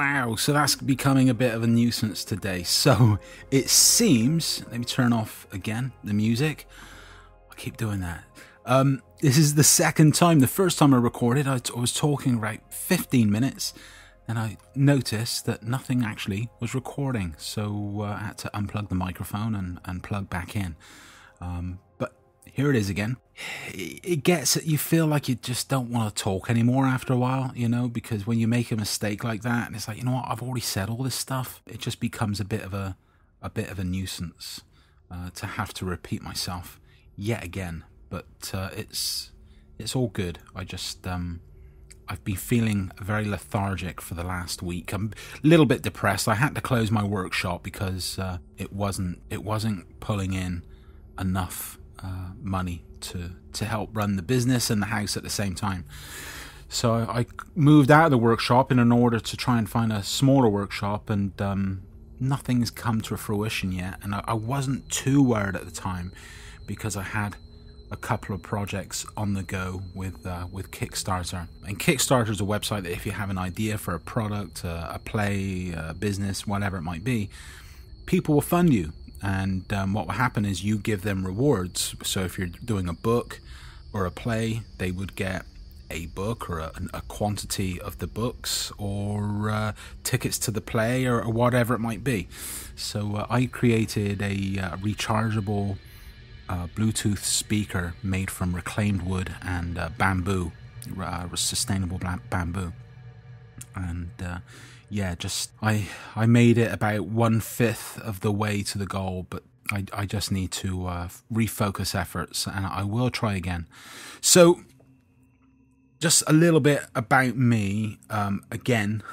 Wow, so that's becoming a bit of a nuisance today. So it seems, let me turn off again the music. I keep doing that. This is the second time. The first time I recorded, I was talking about 15 minutes, and I noticed that nothing actually was recording. So I had to unplug the microphone and plug back in. But here it is again. It gets, you feel like you just don't want to talk anymore after a while, you know, because when you make a mistake like that, and it's like, you know what, I've already said all this stuff. It just becomes a bit of a nuisance to have to repeat myself yet again. But it's all good. I just I've been feeling very lethargic for the last week. I'm a little bit depressed. I had to close my workshop because it wasn't pulling in enough money to help run the business and the house at the same time. So I moved out of the workshop in order to try and find a smaller workshop, and nothing's come to fruition yet. And I wasn't too worried at the time because I had a couple of projects on the go with Kickstarter. And Kickstarter is a website that if you have an idea for a product, a play, a business, whatever it might be, people will fund you. And what will happen is you give them rewards. So if you're doing a book or a play, they would get a book or a quantity of the books, or tickets to the play, or whatever it might be. So I created a rechargeable Bluetooth speaker made from reclaimed wood and bamboo, sustainable bamboo. And just I made it about 1/5 of the way to the goal, but I just need to refocus efforts, and I will try again. So just a little bit about me. Again,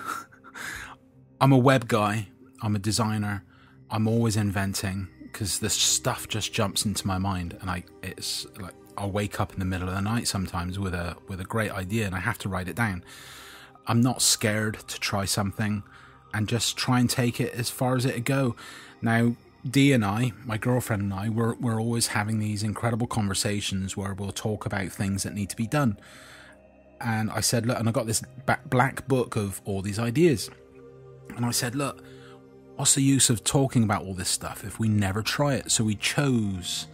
I'm a web guy, I'm a designer, I'm always inventing, because this stuff just jumps into my mind, and it's like I'll wake up in the middle of the night sometimes with a great idea, and I have to write it down. I'm not scared to try something and just try and take it as far as it'll go. Now, Dee and I, my girlfriend and I, we're always having these incredible conversations where we'll talk about things that need to be done. And I said, look, and I got this black book of all these ideas. And I said, look, what's the use of talking about all this stuff if we never try it? So we chose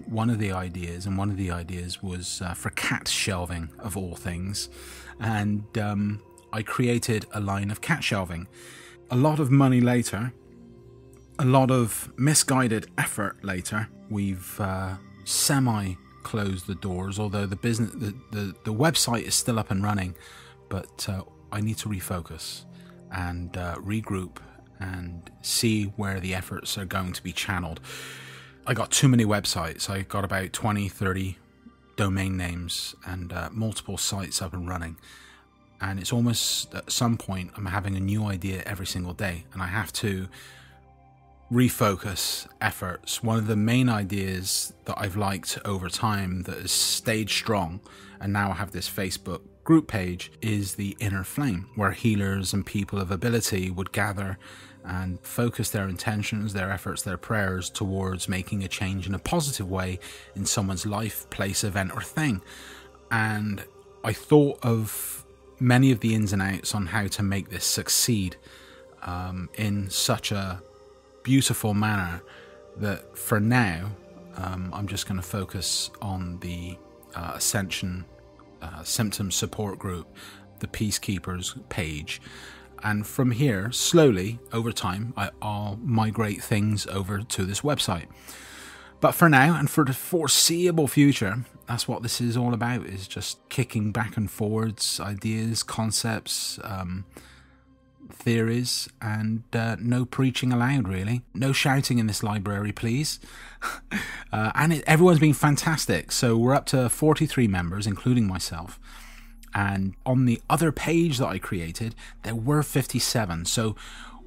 one of the ideas, and one of the ideas was for cat shelving, of all things. And I created a line of cat shelving. A lot of money later, a lot of misguided effort later, we've semi-closed the doors, although the business, the website is still up and running, but I need to refocus and regroup and see where the efforts are going to be channeled. I got too many websites. I got about 20, 30 domain names and multiple sites up and running. And it's almost at some point I'm having a new idea every single day, and I have to refocus efforts. One of the main ideas that I've liked over time that has stayed strong, and now I have this Facebook group page, is the Inner Flame, where healers and people of ability would gather and focus their intentions, their efforts, their prayers towards making a change in a positive way in someone's life, place, event, or thing. And I thought of many of the ins and outs on how to make this succeed in such a beautiful manner that for now I'm just going to focus on the Ascension symptom support group, the Peacekeepers page. And from here, slowly, over time, I'll migrate things over to this website. But for now, and for the foreseeable future, that's what this is all about, is just kicking back and forwards, ideas, concepts, theories, and no preaching allowed, really. No shouting in this library, please. And everyone's been fantastic. So we're up to 43 members, including myself. And on the other page that I created, there were 57. So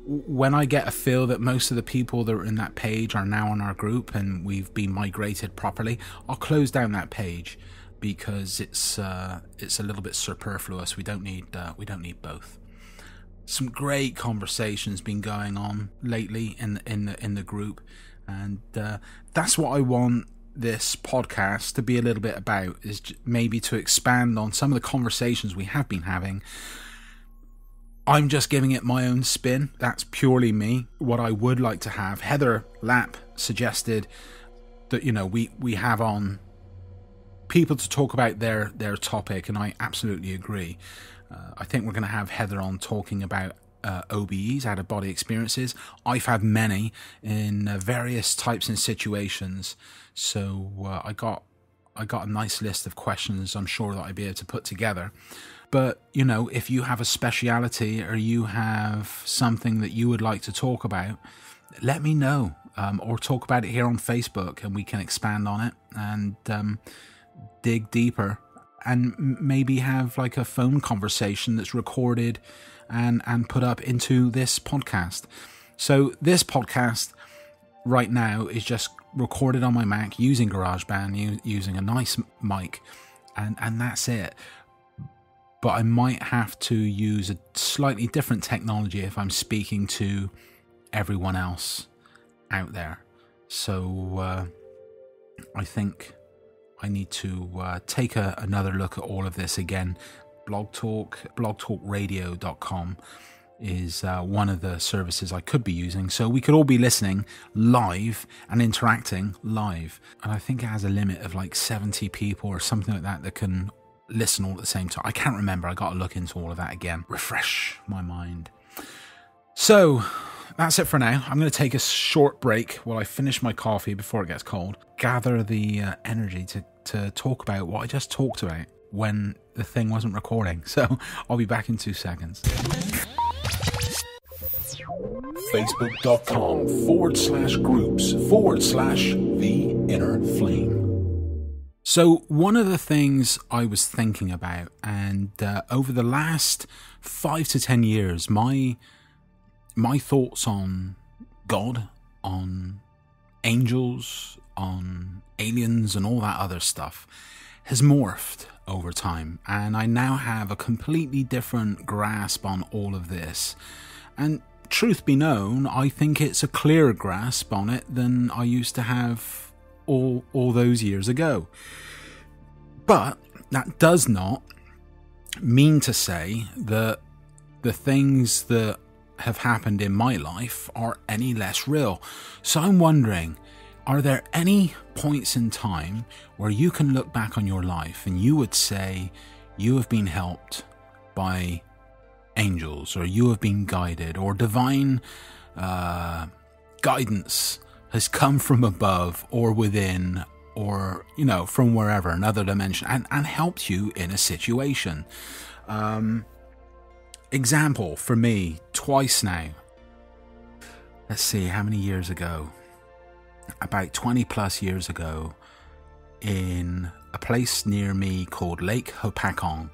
when I get a feel that most of the people that are in that page are now on our group and we've been migrated properly, I'll close down that page, because it's a little bit superfluous. We don't need both. Some great conversations been going on lately in the group, and that's what I want this podcast to be a little bit about, is maybe to expand on some of the conversations we have been having, I'm just giving it my own spin. That's purely me. What I would like to have, Heather Lapp suggested that, you know, we have on people to talk about their topic, and I absolutely agree. I think we're going to have Heather on talking about OBEs, out of body experiences. I've had many in various types and situations, so I got a nice list of questions I'm sure that I'd be able to put together. But, you know, if you have a speciality or you have something that you would like to talk about, let me know, or talk about it here on Facebook, and we can expand on it and dig deeper, and maybe have like a phone conversation that's recorded and put up into this podcast. So this podcast right now is just recorded on my Mac using GarageBand, using a nice mic, and that's it. But I might have to use a slightly different technology if I'm speaking to everyone else out there. So I think I need to take another look at all of this again. blogtalkradio.com is one of the services I could be using, so we could all be listening live and interacting live. And I think it has a limit of like 70 people or something like that can listen all at the same time. I can't remember. I got to look into all of that again, refresh my mind. So that's it for now. I'm going to take a short break while I finish my coffee before it gets cold, gather the energy to talk about what I just talked about when the thing wasn't recording. So I'll be back in 2 seconds. Facebook.com/groups/The Inner Flame. So one of the things I was thinking about, and over the last 5 to 10 years, my thoughts on God, on angels, on aliens and all that other stuff has morphed over time, and I now have a completely different grasp on all of this. And truth be known, I think it's a clearer grasp on it than I used to have all those years ago. But that does not mean to say that the things that have happened in my life are any less real. So I'm wondering, are there any points in time where you can look back on your life and you would say you have been helped by angels, or you have been guided, or divine guidance has come from above or within, or, you know, from wherever, another dimension, and helped you in a situation? Example for me, twice now. Let's see, how many years ago? About 20 plus years ago, in a place near me called Lake Hopakong,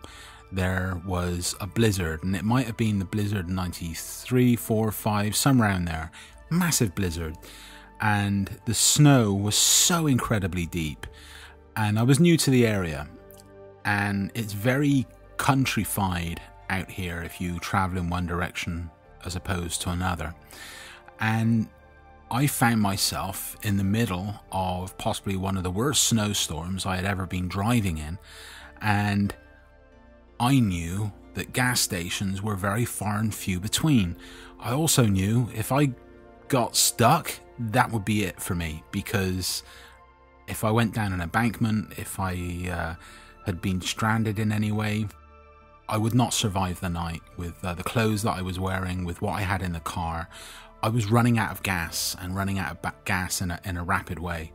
there was a blizzard, and it might have been the blizzard 93, 4, 5, somewhere around there. Massive blizzard, and the snow was so incredibly deep, and I was new to the area, and it's very countrified out here if you travel in one direction as opposed to another. And I found myself in the middle of possibly one of the worst snowstorms I had ever been driving in, and I knew that gas stations were very far and few between. I also knew if I got stuck, that would be it for me, because if I went down an embankment, if I had been stranded in any way, I would not survive the night with the clothes that I was wearing, with what I had in the car. I was running out of gas, and running out of gas in a rapid way.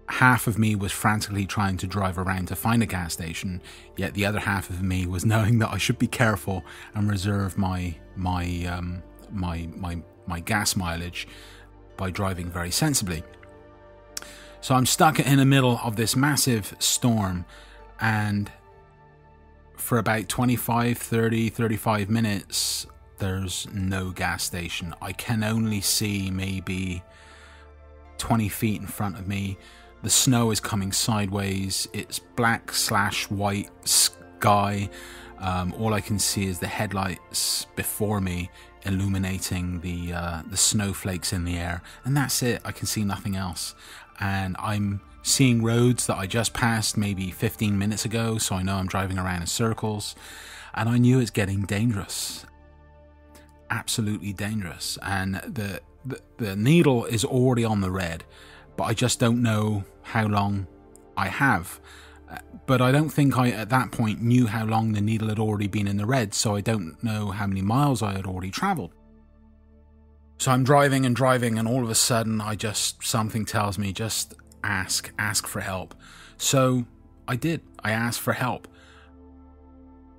Half of me was frantically trying to drive around to find a gas station, yet the other half of me was knowing that I should be careful and reserve my gas mileage by driving very sensibly. So I'm stuck in the middle of this massive storm, and for about 25, 30, 35 minutes, there's no gas station. I can only see maybe 20 feet in front of me. The snow is coming sideways. It's black/white sky. All I can see is the headlights before me illuminating the snowflakes in the air, and that's it. I can see nothing else, and I'm seeing roads that I just passed maybe 15 minutes ago, so I know I'm driving around in circles. and I knew it's getting dangerous, absolutely dangerous. And the needle is already on the red, but I just don't know how long I have. But I don't think I, at that point, knew how long the needle had already been in the red, so I don't know how many miles I had already travelled. So I'm driving, and all of a sudden, something tells me, just ask for help. So I did. I asked for help.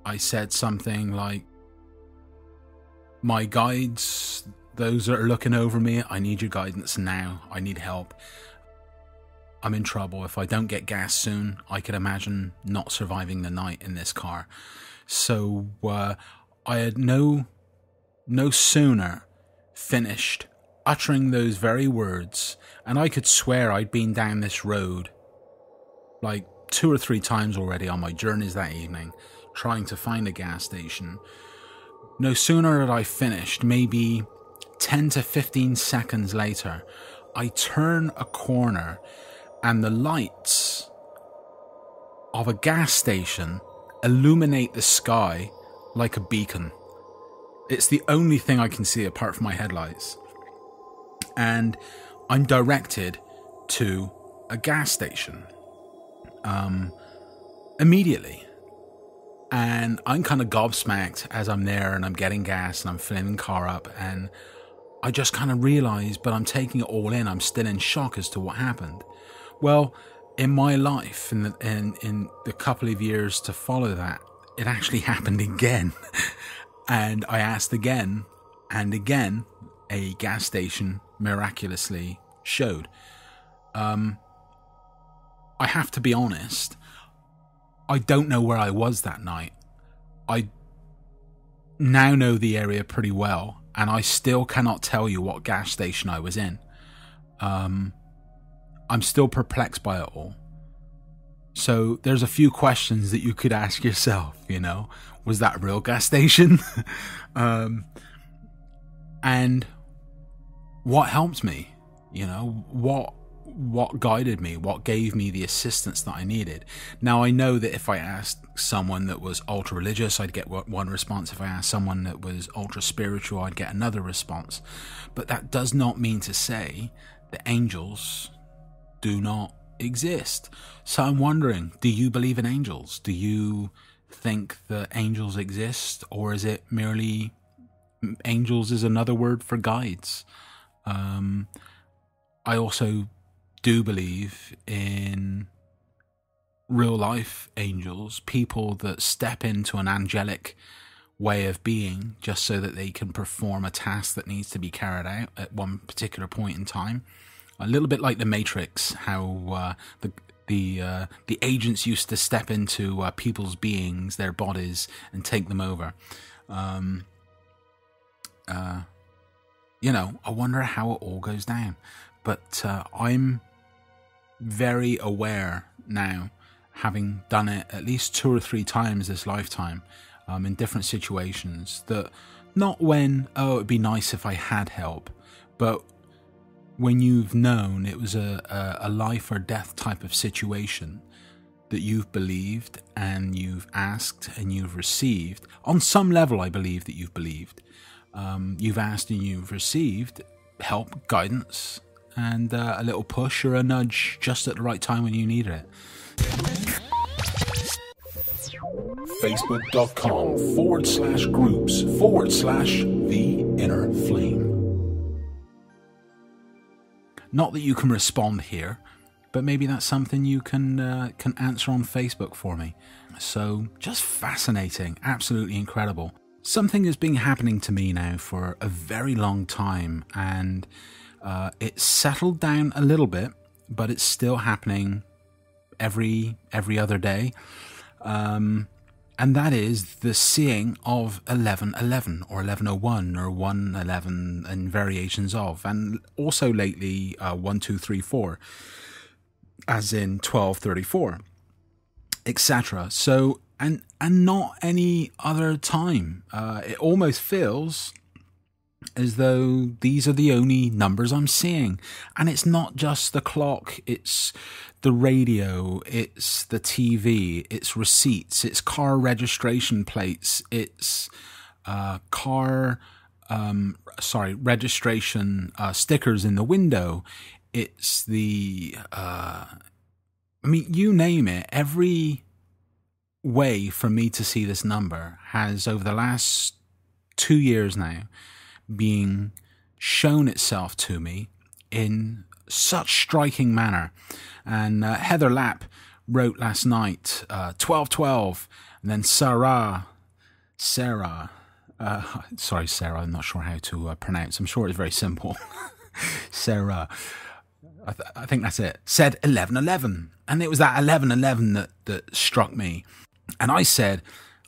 I said something like, my guides, those that are looking over me, I need your guidance now. I need help. I'm in trouble. If I don't get gas soon, I could imagine not surviving the night in this car. So I had no sooner finished uttering those very words, and I could swear I'd been down this road like 2 or 3 times already on my journeys that evening, trying to find a gas station. No sooner had I finished, maybe 10 to 15 seconds later, I turn a corner and the lights of a gas station illuminate the sky like a beacon. It's the only thing I can see apart from my headlights. And I'm directed to a gas station immediately. And I'm kind of gobsmacked as I'm there and I'm getting gas and I'm filling the car up, and I just kind of realize, but I'm taking it all in. I'm still in shock as to what happened. Well, in my life, in the couple of years to follow that, it actually happened again. And I asked again, and again, a gas station miraculously showed. I have to be honest, I don't know where I was that night. I now know the area pretty well, and I still cannot tell you what gas station I was in. I'm still perplexed by it all. So there's a few questions that you could ask yourself, was that a real gas station? And what helped me? What guided me? What gave me the assistance that I needed? Now, I know that if I asked someone that was ultra religious, I'd get one response. If I asked someone that was ultra spiritual, I'd get another response. But that does not mean to say that angels do not exist. So I'm wondering, do you believe in angels? Do you think that angels exist, or is it merely angels is another word for guides? I also do believe in real life angels, people that step into an angelic way of being just so that they can perform a task that needs to be carried out at one particular point in time. A little bit like the Matrix, how the agents used to step into people's beings, their bodies, and take them over. I wonder how it all goes down. But I'm very aware now, having done it at least 2 or 3 times this lifetime, in different situations, that not when, it'd be nice if I had help, but when you've known it was a life or death type of situation, that you've believed and you've asked and you've received. On some level, I believe that you've believed. You've asked and you've received help, guidance, and a little push or a nudge just at the right time when you needed it. Facebook.com/groups/The Inner Flame. Not that you can respond here, but maybe that's something you can answer on Facebook for me. So, just fascinating, absolutely incredible. Something has been happening to me now for a very long time, and it's settled down a little bit, but it's still happening every other day. And that is the seeing of 1111 or 1101 or 111 and variations of, and also lately 1234, as in 1234, etc. So, and not any other time. It almost feels as though these are the only numbers I'm seeing. And it's not just the clock, it's the radio, it's the TV, it's receipts, it's car registration plates, it's registration stickers in the window, it's the you name it. Every way for me to see this number has, over the last 2 years now, being shown itself to me in such striking manner. And Heather Lapp wrote last night 1212, and then Sarah, sorry Sarah, I'm not sure how to pronounce, I'm sure it's very simple. Sarah, I think that's it, said 1111, and it was that 1111 that struck me. And I said,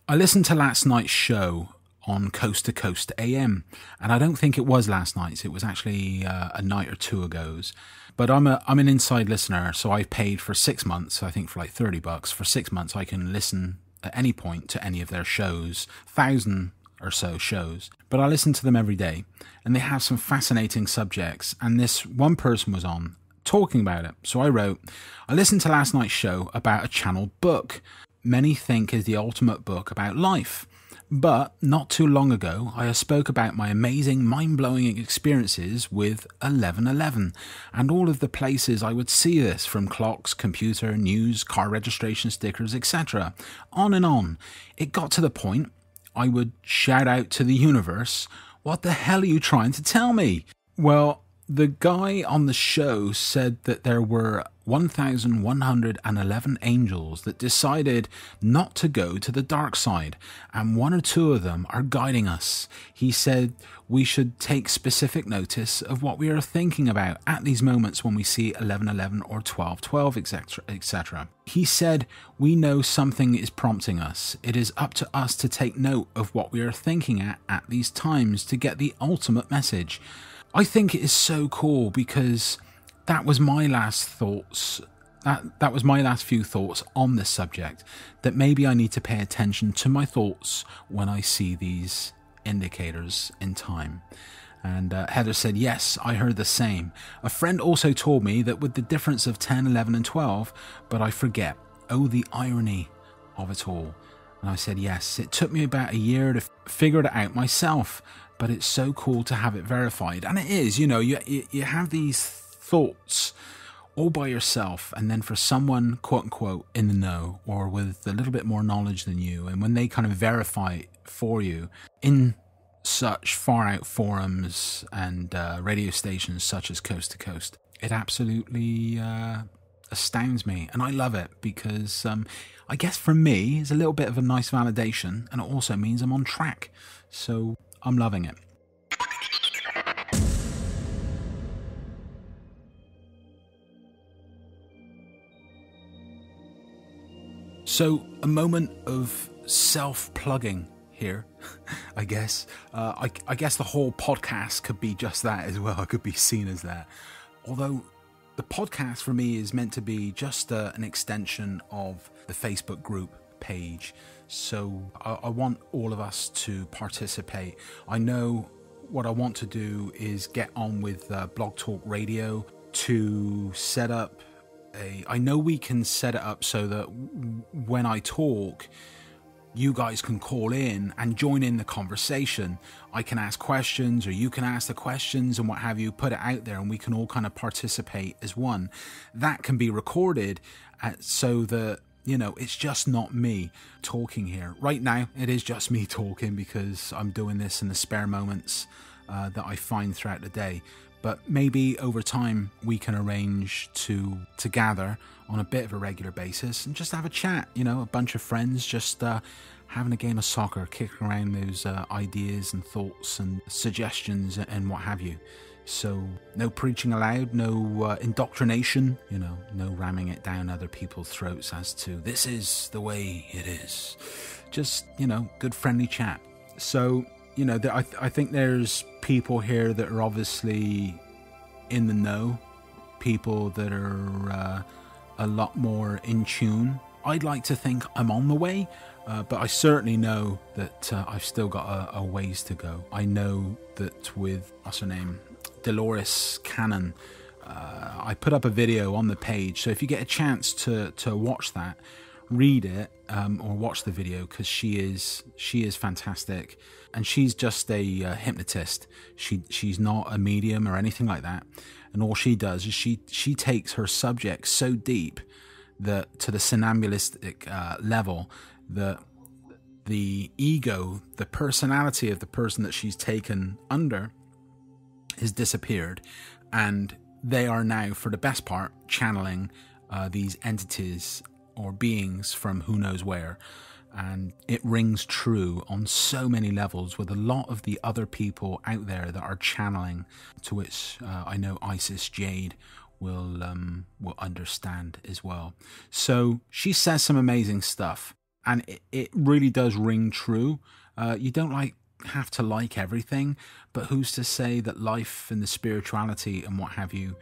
I listened to last night's show on Coast to Coast AM, and I don't think it was last night's, it was actually a night or two ago's. But I'm an inside listener, so I've paid for 6 months, I think for like $30. For 6 months I can listen at any point to any of their shows, 1,000 or so shows, but I listen to them every day, and they have some fascinating subjects, and this one person was on talking about it. So I wrote, I listened to last night's show about a channel book many think is the ultimate book about life. But not too long ago, I spoke about my amazing, mind-blowing experiences with 1111 and all of the places I would see this, from clocks, computer, news, car registration stickers, etc. On and on. It got to the point I would shout out to the universe, "What the hell are you trying to tell me?" Well, the guy on the show said that there were 1,111 angels that decided not to go to the dark side, and 1 or 2 of them are guiding us. He said we should take specific notice of what we are thinking about at these moments when we see 1111 or 1212, etc., etc. He said we know something is prompting us. It is up to us to take note of what we are thinking at these times to get the ultimate message. I think it is so cool, because that was my last thoughts. That was my last few thoughts on this subject, that maybe I need to pay attention to my thoughts when I see these indicators in time. And Heather said, yes, I heard the same. A friend also told me that with the difference of 10, 11 and 12, but I forget. Oh, the irony of it all. And I said, yes, it took me about a year to figure it out myself, but it's so cool to have it verified. And it is, you know, you have these thoughts all by yourself, and then for someone, quote unquote, in the know, or with a little bit more knowledge than you, and when they kind of verify it for you in such far out forums and radio stations such as Coast to Coast, it absolutely astounds me, and I love it, because I guess for me it's a little bit of a nice validation, and it also means I'm on track, so I'm loving it. So, a moment of self-plugging here, I guess. I guess the whole podcast could be just that as well. It could be seen as that. Although, the podcast for me is meant to be just an extension of the Facebook group page. So, I want all of us to participate. I know what I want to do is get on with Blog Talk Radio to set up I know we can set it up so that when I talk, you guys can call in and join in the conversation. I can ask questions, or you can ask the questions and what have you, put it out there, and we can all kind of participate as one. That can be recorded so that, you know, it's just not me talking here. Right now, it is just me talking because I'm doing this in the spare moments that I find throughout the day. But maybe over time we can arrange to gather on a bit of a regular basis and just have a chat, you know, a bunch of friends just having a game of soccer, kicking around those ideas and thoughts and suggestions and what have you. So no preaching aloud, no indoctrination, you know, no ramming it down other people's throats as to this is the way it is. Just, you know, good friendly chat. So, you know, I think there's people here that are obviously in the know, people that are a lot more in tune I'd like to think I'm on the way, but I certainly know that I've still got a ways to go. I know that with, what's her name, Dolores Cannon, I put up a video on the page, so if you get a chance to watch that, read it, or watch the video, because she is fantastic, and she's just a hypnotist. She's not a medium or anything like that, and all she does is she takes her subject so deep that to the somnambulistic level that the ego, the personality of the person that she's taken under, has disappeared, and they are now, for the best part, channeling these entities or beings from who knows where. And it rings true on so many levels with a lot of the other people out there that are channeling, to which I know Isis Jade will understand as well. So she says some amazing stuff, and it really does ring true. You don't have to like everything, but who's to say that life and the spirituality and what have you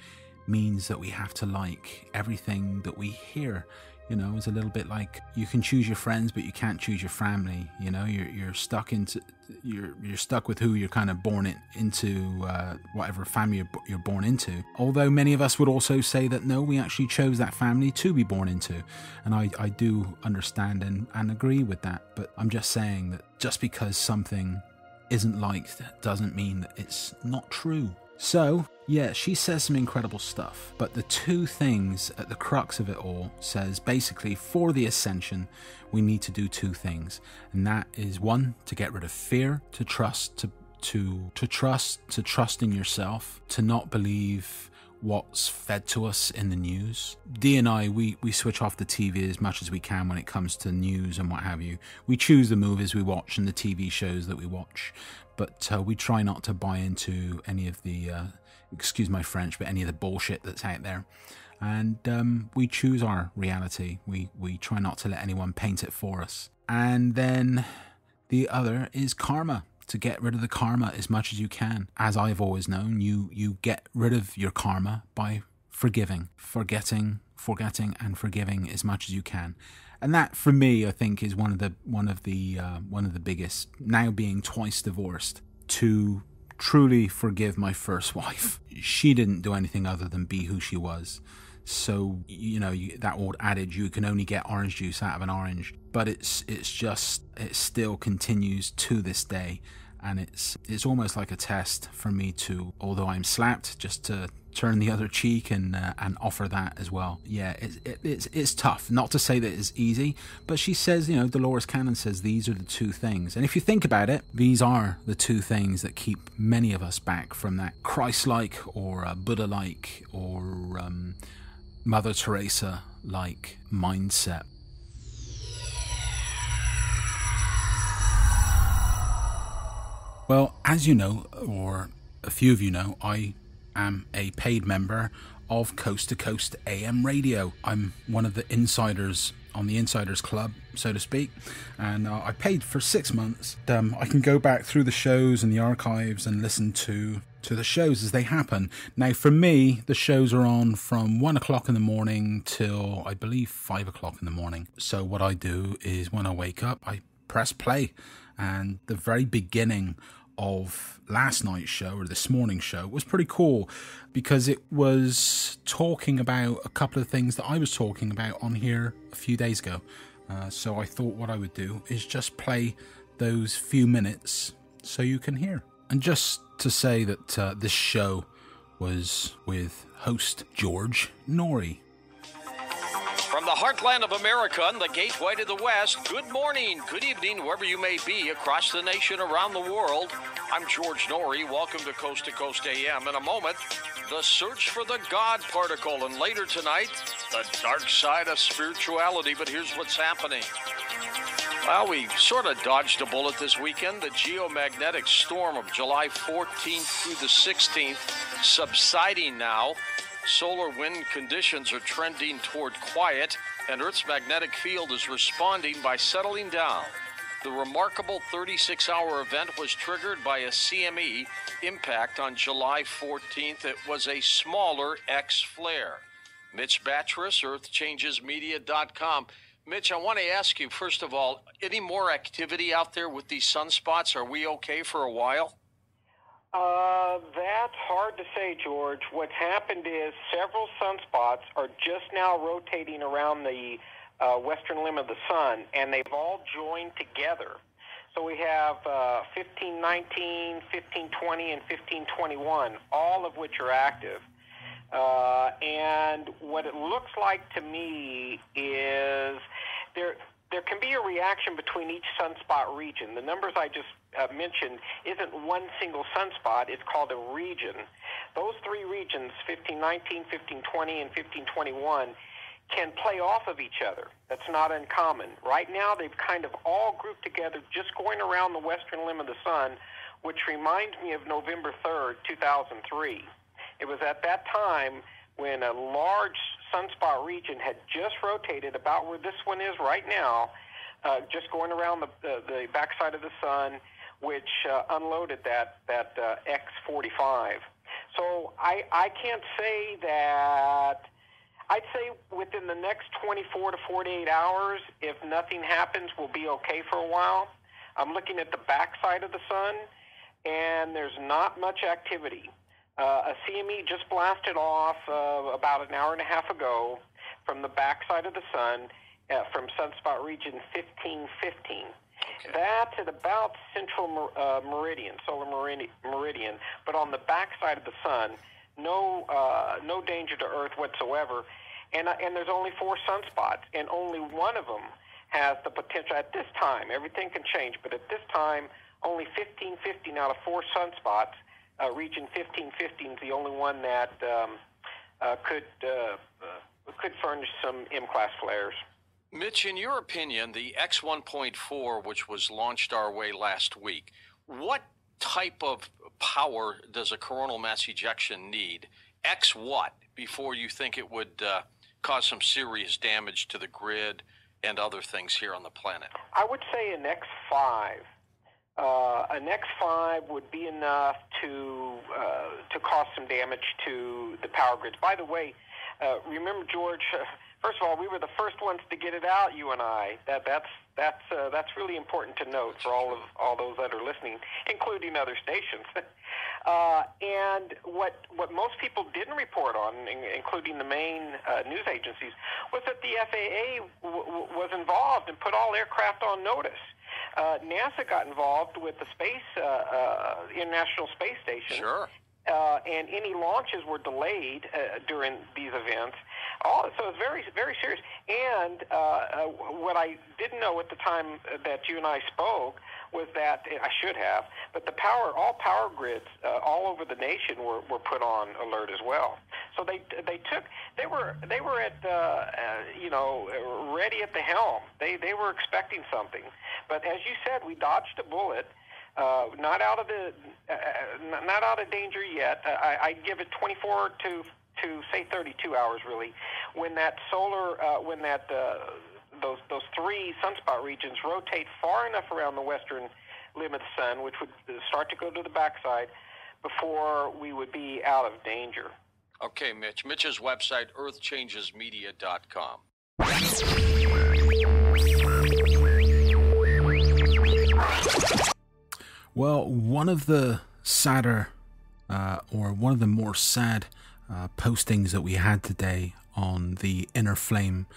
means that we have to like everything that we hear? You know, it's a little bit like you can choose your friends, but you can't choose your family. You know, you're stuck with who you're kind of born into, whatever family you're born into. Although many of us would also say that no, we actually chose that family to be born into, and I do understand and agree with that. But I'm just saying that just because something isn't liked doesn't mean that it's not true. So, yeah, she says some incredible stuff, but the two things at the crux of it all says basically for the Ascension, we need to do two things. And that is, one, to get rid of fear, to trust, to trust in yourself, to not believe what's fed to us in the news. Dee and I, we switch off the TV as much as we can when it comes to news and what have you. We choose the movies we watch and the TV shows that we watch, but we try not to buy into any of the, excuse my French, but any of the bullshit that's out there. And we choose our reality. We try not to let anyone paint it for us. And then the other is karma. To get rid of the karma as much as you can. As I've always known, you get rid of your karma by forgiving, forgetting and forgiving as much as you can. And that, for me, I think is one of the biggest. Now being twice divorced, to truly forgive my first wife. She didn't do anything other than be who she was. So, you know, that old adage, you can only get orange juice out of an orange, but it still continues to this day. And it's almost like a test for me to, although I'm slapped, just to turn the other cheek and offer that as well. Yeah, it's tough. Not to say that it's easy, but she says, you know, Dolores Cannon says these are the two things. And if you think about it, these are the two things that keep many of us back from that Christ-like or Buddha-like or Mother Teresa-like mindset. Well, as you know, or a few of you know, I am a paid member of Coast to Coast AM Radio. I'm one of the insiders on the Insiders Club, so to speak, and I paid for 6 months. I can go back through the shows and the archives and listen to the shows as they happen. Now, for me, the shows are on from 1 o'clock in the morning till, I believe, 5 o'clock in the morning. So what I do is when I wake up, I press play. And the very beginning of last night's show, or this morning's show, was pretty cool because it was talking about a couple of things that I was talking about on here a few days ago. So I thought what I would do is just play those few minutes so you can hear. And just to say that this show was with host George Norrie. From the heartland of America and the gateway to the West, good morning, good evening, wherever you may be across the nation, around the world. I'm George Norrie. Welcome to Coast AM. In a moment, the search for the God particle, and later tonight, the dark side of spirituality. But here's what's happening. Well, we sort of dodged a bullet this weekend. The geomagnetic storm of July 14th through the 16th subsiding now. Solar wind conditions are trending toward quiet, and Earth's magnetic field is responding by settling down. The remarkable 36-hour event was triggered by a CME impact on July 14th. It was a smaller X flare. Mitch Batras, earthchangesmedia.com. Mitch, I want to ask you, first of all, any more activity out there with these sunspots? Are we okay for a while? That's hard to say, George. What's happened is several sunspots are just now rotating around the western limb of the sun, and they've all joined together. So we have 1519, 1520, and 1521, all of which are active. And what it looks like to me is there can be a reaction between each sunspot region. The numbers I just mentioned isn't one single sunspot. It's called a region. Those three regions, 1519, 1520, and 1521, can play off of each other. That's not uncommon. Right now, they've kind of all grouped together just going around the western limb of the sun, which reminds me of November 3rd, 2003. It was at that time when a large sunspot region had just rotated about where this one is right now, just going around the backside of the sun, which unloaded that X45. So I can't say that. I'd say within the next 24 to 48 hours, if nothing happens, we'll be okay for a while. I'm looking at the backside of the sun, and there's not much activity. A CME just blasted off about an hour and a half ago from the backside of the sun from sunspot region 1515. Okay. That's at about central meridian, solar meridian, but on the backside of the sun, no danger to Earth whatsoever. And there's only 4 sunspots, and only one of them has the potential at this time. Everything can change, but at this time, only 1515 out of 4 sunspots. Region 1515 is the only one that could furnish some M-class flares. Mitch, in your opinion, the X1.4, which was launched our way last week, what type of power does a coronal mass ejection need? X what before you think it would cause some serious damage to the grid and other things here on the planet? I would say an X5. An X5 would be enough to cause some damage to the power grids. By the way, remember, George, first of all, we were the first ones to get it out, you and I. That's really important to note for all those that are listening, including other stations. And what most people didn't report on, including the main news agencies, was that the FAA was involved and put all aircraft on notice. NASA got involved with the International Space Station. Sure. And any launches were delayed during these events. So it's very, very serious. And what I didn't know at the time that you and I spoke was that, I should have, but all power grids all over the nation were put on alert as well. So they were at ready at the helm. They were expecting something. But as you said, we dodged a bullet. Not out of danger yet. I'd give it 24 to say 32 hours really, when that those 3 sunspot regions rotate far enough around the western limb of the sun, which would start to go to the backside, before we would be out of danger. Okay, Mitch. Mitch's website, earthchangesmedia.com. Well, one of the sadder, or one of the more sad postings that we had today on the Inner Flame,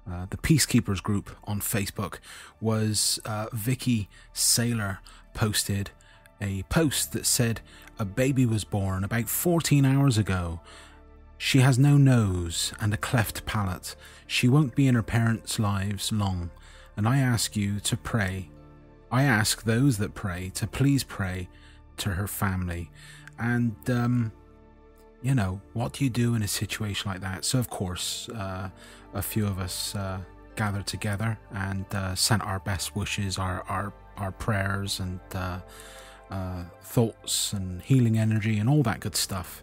the Peacekeepers group on Facebook, was Vicky Saylor posted a post that said a baby was born about 14 hours ago. She has no nose and a cleft palate. She won't be in her parents' lives long, and I ask you to pray. I ask those that pray to please pray to her family. And, what do you do in a situation like that? So, of course, a few of us gathered together and sent our best wishes, our prayers and thoughts and healing energy and all that good stuff.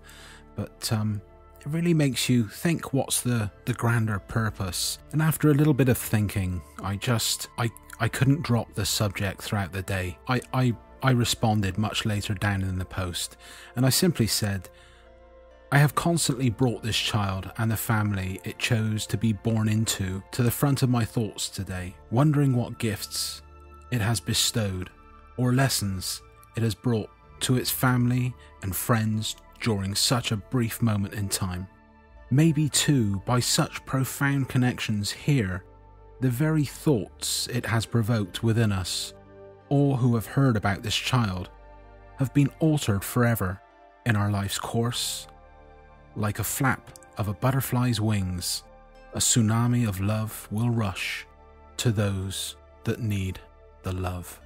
But it really makes you think, what's the grander purpose? And after a little bit of thinking, I couldn't drop the subject throughout the day. I responded much later down in the post, and I simply said, I have constantly brought this child and the family it chose to be born into to the front of my thoughts today, wondering what gifts it has bestowed or lessons it has brought to its family and friends during such a brief moment in time. Maybe too, by such profound connections here, the very thoughts it has provoked within us, all who have heard about this child, have been altered forever in our life's course. Like a flap of a butterfly's wings, a tsunami of love will rush to those that need the love.